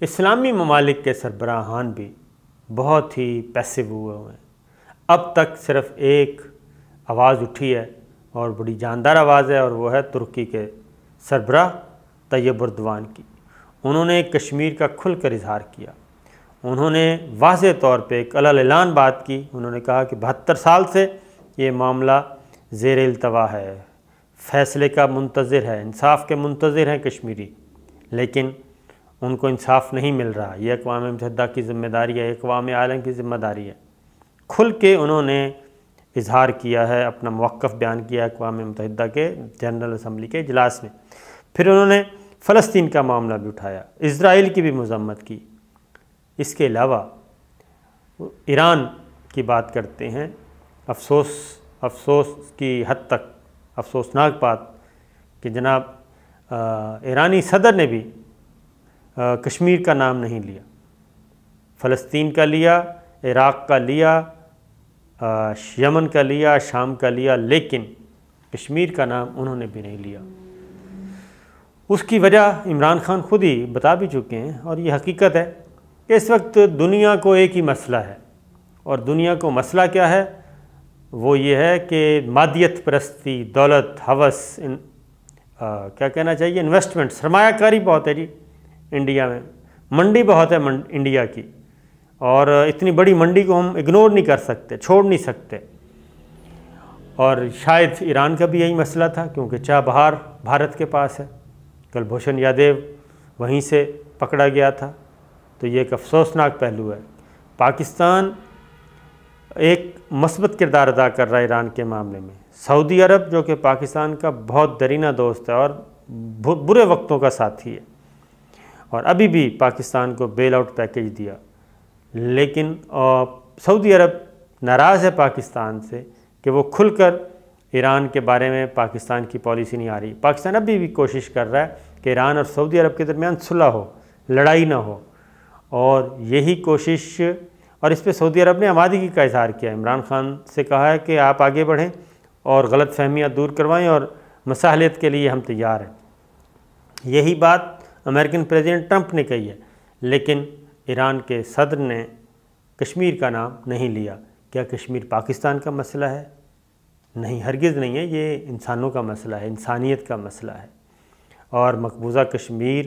اسلامی ممالک کے سربراہان بھی بہت ہی پیسو ہوئے ہیں۔ اب تک صرف ایک آواز اٹھی ہے اور بڑی جاندار آواز ہے، اور وہ ہے ترکی کے سربراہ طیب اردوان کی۔ انہوں نے کشمیر کا کھل کر اظہار کیا، انہوں نے واضح طور پہ ایک اعلان بات کی۔ انہوں نے کہا کہ 72 سال سے یہ معاملہ زیر التوا ہے، فیصلے کا منتظر ہے، انصاف کے منتظر ہیں کشمیری، لیکن ان کو انصاف نہیں مل رہا۔ یہ اقوام متحدہ کی ذمہ داری ہے، اقوام عالم کی ذمہ داری ہے۔ کھل کے انہوں نے اظہار کیا ہے، اپنا موقف بیان کیا اقوام متحدہ کے جنرل اسمبلی کے اجلاس میں۔ پھر انہوں نے فلسطین کا معاملہ بھی اٹھایا، اسرائیل کی بھی مذمت کی۔ اس کے علاوہ ایران کی بات کرتے ہیں۔ افسوس کی حد تک افسوسناک بات کہ جناب ایرانی صدر نے بھی کشمیر کا نام نہیں لیا، فلسطین کا لیا، عراق کا لیا، یمن کا لیا، شام کا لیا، لیکن کشمیر کا نام انہوں نے بھی نہیں لیا۔ اس کی وجہ عمران خان خود ہی بتا بھی چکے ہیں، اور یہ حقیقت ہے کہ اس وقت دنیا کو ایک ہی مسئلہ ہے، اور دنیا کو مسئلہ کیا ہے؟ وہ یہ ہے کہ مادیت پرستی، دولت، ہوس، کیا کہنا چاہیے، انویسٹمنٹ، سرمایہ کاری بہت ہے جی انڈیا میں، منڈی بہت ہے انڈیا کی، اور اتنی بڑی منڈی کو ہم اگنور نہیں کر سکتے، چھوڑ نہیں سکتے۔ اور شاید ایران کا بھی یہی مسئلہ تھا، کیونکہ چابہار بھارت کے پاس ہے، کلبھوشن یادیو وہیں سے پکڑا گیا تھا۔ تو یہ ایک افسوسناک پہلو ہے۔ پاکستان ایک مثبت کردار ادا کر رہا ہے ایران کے معاملے میں۔ سعودی عرب جو کہ پاکستان کا بہت درینہ دوست ہے اور برے وقتوں کا ساتھی ہے، اور ابھی بھی پاکستان کو بیل آؤٹ پیکیج دیا، لیکن سعودی عرب ناراض ہے پاکستان سے کہ وہ کھل کر ایران کے بارے میں پاکستان کی پالیسی نہیں آ رہی۔ پاکستان ابھی بھی کوشش کر رہا ہے کہ ایران اور سعودی عرب کے درمیان صلح ہو، لڑائی نہ ہو، اور یہی کوشش، اور اس پہ سعودی عرب نے آمادگی کا اظہار کیا۔ عمران خان سے کہا ہے کہ آپ آگے بڑھیں اور غلط فہمیاں دور کروائیں، اور مصالحت کے لیے ہم تیار ہیں۔ یہی بات امریکن پریزیڈنٹ ٹرمپ نے کہی ہے، لیکن ایران کے صدر نے کشمیر کا نام نہیں لیا۔ کیا کشمیر پاکستان کا مسئلہ ہے؟ نہیں، ہرگز نہیں ہے، یہ انسانوں کا مسئلہ ہے، انسانیت کا مسئلہ ہے۔ اور مقبوضہ کشمیر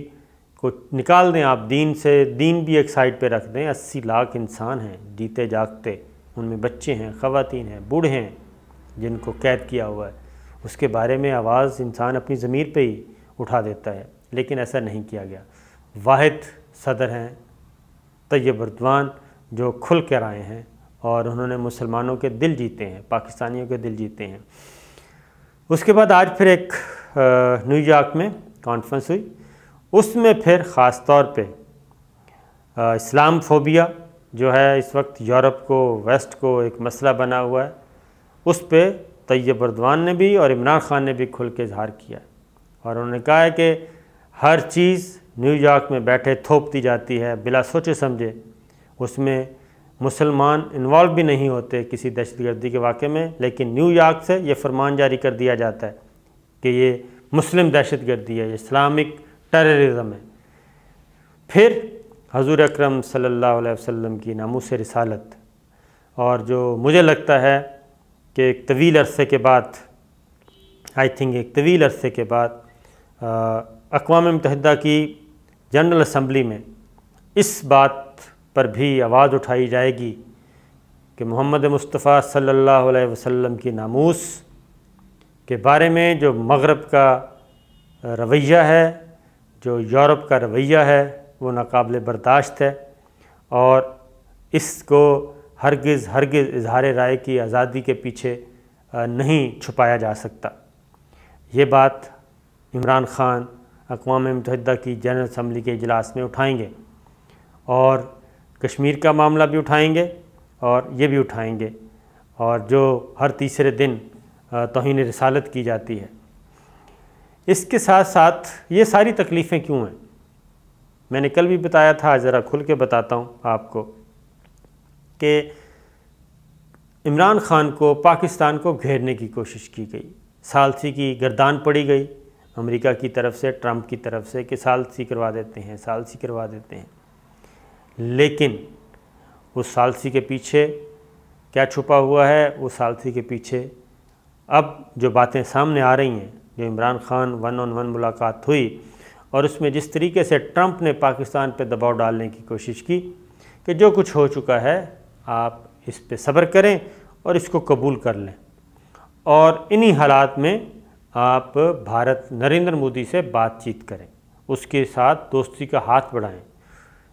کو نکال دیں آپ دین سے، دین بھی ایک سائڈ پہ رکھ دیں۔ 80 لاکھ انسان ہیں جیتے جاگتے، ان میں بچے ہیں، خواتین ہیں، بوڑھے ہیں جن کو قید کیا ہوا ہے۔ اس کے بارے میں آواز انسان اپنی ضمیر پہ ہی اٹھا دیتا ہے، لیکن ایسا نہیں کیا گیا۔ واحد صدر ہیں طیب اردوان، جو کھل کر آئے ہیں، اور انہوں نے مسلمانوں کے دل جیتے ہیں، پاکستانیوں کے دل جیتے ہیں۔ اس کے بعد آج پھر ایک نیو یارک میں کانفرنس ہوئی، اس میں پھر خاص طور پہ اسلام فوبیا جو ہے اس وقت یورپ کو، ویسٹ کو ایک مسئلہ بنا ہوا ہے، اس پہ طیب اردوان نے بھی اور عمران خان نے بھی کھل کے اظہار کیا، اور انہوں نے کہا ہے کہ ہر چیز نیو یارک میں بیٹھے تھوپ دی جاتی ہے بلا سوچے سمجھے، اس میں مسلمان انوالو بھی نہیں ہوتے کسی دہشت گردی کے واقعے میں، لیکن نیو یارک سے یہ فرمان جاری کر دیا جاتا ہے کہ یہ مسلم دہشت گردی ہے، یہ اسلامک ٹیررزم ہے۔ پھر حضور اکرم صلی اللہ علیہ وسلم کی ناموس رسالت، اور جو مجھے لگتا ہے کہ ایک طویل عرصے کے بعد، ایک طویل عرصے کے بعد اقوام متحدہ کی جنرل اسمبلی میں اس بات پر بھی آواز اٹھائی جائے گی کہ محمد مصطفیٰ صلی اللہ علیہ وسلم کی ناموس کے بارے میں جو مغرب کا رویہ ہے، جو یورپ کا رویہ ہے، وہ ناقابل برداشت ہے، اور اس کو ہرگز اظہار رائے کی آزادی کے پیچھے نہیں چھپایا جا سکتا۔ یہ بات عمران خان اقوام متحدہ کی جنرل اسمبلی کے اجلاس میں اٹھائیں گے، اور کشمیر کا معاملہ بھی اٹھائیں گے، اور یہ بھی اٹھائیں گے، اور جو ہر تیسرے دن توہین رسالت کی جاتی ہے۔ اس کے ساتھ ساتھ یہ ساری تکلیفیں کیوں ہیں؟ میں نے کل بھی بتایا تھا، ذرا کھل کے بتاتا ہوں آپ کو، کہ عمران خان کو، پاکستان کو گھیرنے کی کوشش کی گئی، ثالثی کی گردان پڑی گئی امریکہ کی طرف سے، ٹرمپ کی طرف سے، کہ ثالثی کروا دیتے ہیں، ثالثی کروا دیتے ہیں۔ لیکن اس ثالثی کے پیچھے کیا چھپا ہوا ہے؟ اس ثالثی کے پیچھے اب جو باتیں سامنے آ رہی ہیں، جو عمران خان 1-on-1 ملاقات ہوئی اور اس میں جس طریقے سے ٹرمپ نے پاکستان پہ دباؤ ڈالنے کی کوشش کی کہ جو کچھ ہو چکا ہے آپ اس پہ صبر کریں اور اس کو قبول کر لیں، اور انہی حالات میں آپ بھارت نریندر مودی سے بات چیت کریں، اس کے ساتھ دوستی کا ہاتھ بڑھائیں،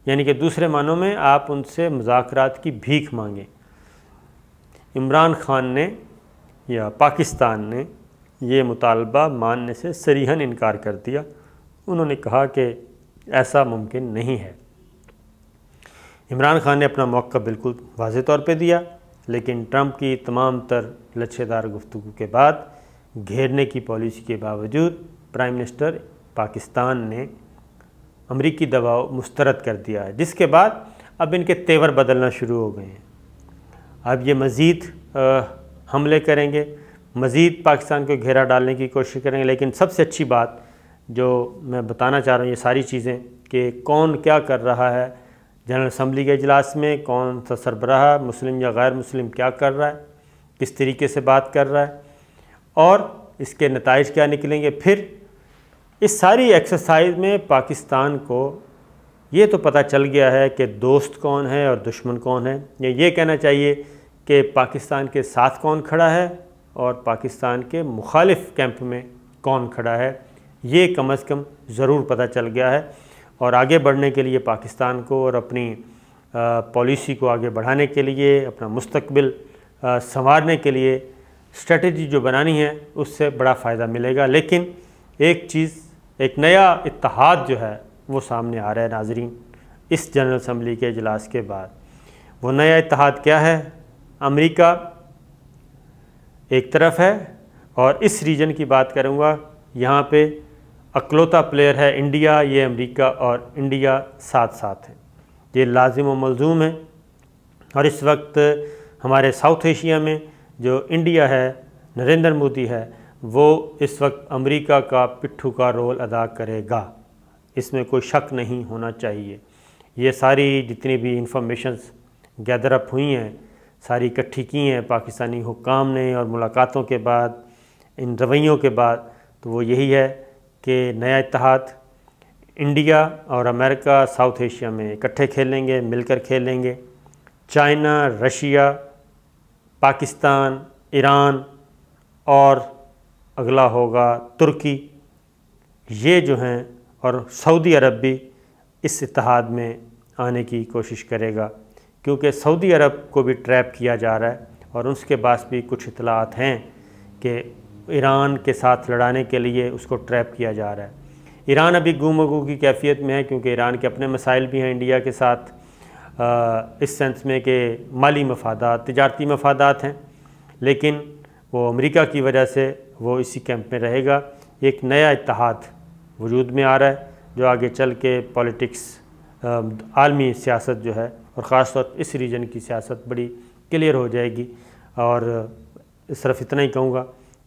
یعنی کہ دوسرے معنوں میں آپ ان سے مذاکرات کی بھیک مانگیں۔ عمران خان نے یا پاکستان نے یہ مطالبہ ماننے سے صریحاً انکار کر دیا۔ انہوں نے کہا کہ ایسا ممکن نہیں ہے۔ عمران خان نے اپنا موقع بالکل واضح طور پہ دیا، لیکن ٹرمپ کی تمام تر لچھے دار گفتگو کے بعد، گھیرنے کی پالیسی کے باوجود، پرائم منسٹر پاکستان نے امریکی دباؤ مسترد کر دیا ہے، جس کے بعد اب ان کے تیور بدلنا شروع ہو گئے ہیں۔ اب یہ مزید حملے کریں گے، مزید پاکستان کو گھیرا ڈالنے کی کوشش کریں گے، لیکن سب سے اچھی بات جو میں بتانا چاہ رہا ہوں یہ ساری چیزیں کہ کون کیا کر رہا ہے جنرل اسمبلی کے اجلاس میں، کون سا سربراہ مسلم یا غیر مسلم کیا کر رہا ہے، کس طریقے سے بات کر رہا ہے، اور اس کے نتائج کیا نکلیں گے۔ پھر اس ساری ایکسرسائز میں پاکستان کو یہ تو پتہ چل گیا ہے کہ دوست کون ہے اور دشمن کون ہے، یا یہ کہنا چاہیے کہ پاکستان کے ساتھ کون کھڑا ہے اور پاکستان کے مخالف کیمپ میں کون کھڑا ہے، یہ کم از کم ضرور پتہ چل گیا ہے۔ اور آگے بڑھنے کے لیے پاکستان کو اور اپنی پالیسی کو آگے بڑھانے کے لیے، اپنا مستقبل سنوارنے کے لیے اسٹریٹجی جو بنانی ہے اس سے بڑا فائدہ ملے گا۔ لیکن ایک چیز، ایک نیا اتحاد جو ہے وہ سامنے آ رہا ہے ناظرین اس جنرل اسمبلی کے اجلاس کے بعد۔ وہ نیا اتحاد کیا ہے؟ امریکہ ایک طرف ہے، اور اس ریجن کی بات کروں گا، یہاں پہ اکلوتا پلیئر ہے انڈیا، یہ امریکہ اور انڈیا ساتھ ساتھ ہیں، یہ لازم و ملزوم ہے۔ اور اس وقت ہمارے ساؤتھ ایشیا میں جو انڈیا ہے، نریندر مودی ہے، وہ اس وقت امریکہ کا پٹھو کا رول ادا کرے گا، اس میں کوئی شک نہیں ہونا چاہیے۔ یہ ساری جتنی بھی انفارمیشنز گیدر اپ ہوئی ہیں، ساری اکٹھی کی ہیں پاکستانی حکام نے، اور ملاقاتوں کے بعد، ان رویوں کے بعد، تو وہ یہی ہے کہ نیا اتحاد انڈیا اور امریکہ ساؤتھ ایشیا میں اکٹھے کھیلیں گے، مل کر کھیلیں گے۔ چائنا، رشیا، پاکستان، ایران اور اگلا ہوگا ترکی، یہ جو ہیں، اور سعودی عرب بھی اس اتحاد میں آنے کی کوشش کرے گا، کیونکہ سعودی عرب کو بھی ٹریپ کیا جا رہا ہے، اور اس کے پاس بھی کچھ اطلاعات ہیں کہ ایران کے ساتھ لڑانے کے لیے اس کو ٹریپ کیا جا رہا ہے۔ ایران ابھی گم و گو کی کیفیت میں ہے، کیونکہ ایران کے اپنے مسائل بھی ہیں انڈیا کے ساتھ، اس سینس میں کہ مالی مفادات، تجارتی مفادات ہیں، لیکن وہ امریکہ کی وجہ سے وہ اسی کیمپ میں رہے گا۔ ایک نیا اتحاد وجود میں آ رہا ہے، جو آگے چل کے پولیٹکس، عالمی سیاست جو ہے، اور خاص طور اس ریجن کی سیاست بڑی کلیئر ہو جائے گی۔ اور صرف اتنا ہی کہوں گا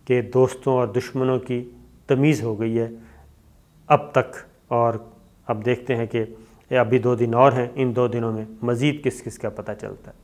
کہ دوستوں اور دشمنوں کی تمیز ہو گئی ہے اب تک، اور اب دیکھتے ہیں کہ ابھی 2 دن اور ہیں، ان 2 دنوں میں مزید کس کس کا پتہ چلتا ہے۔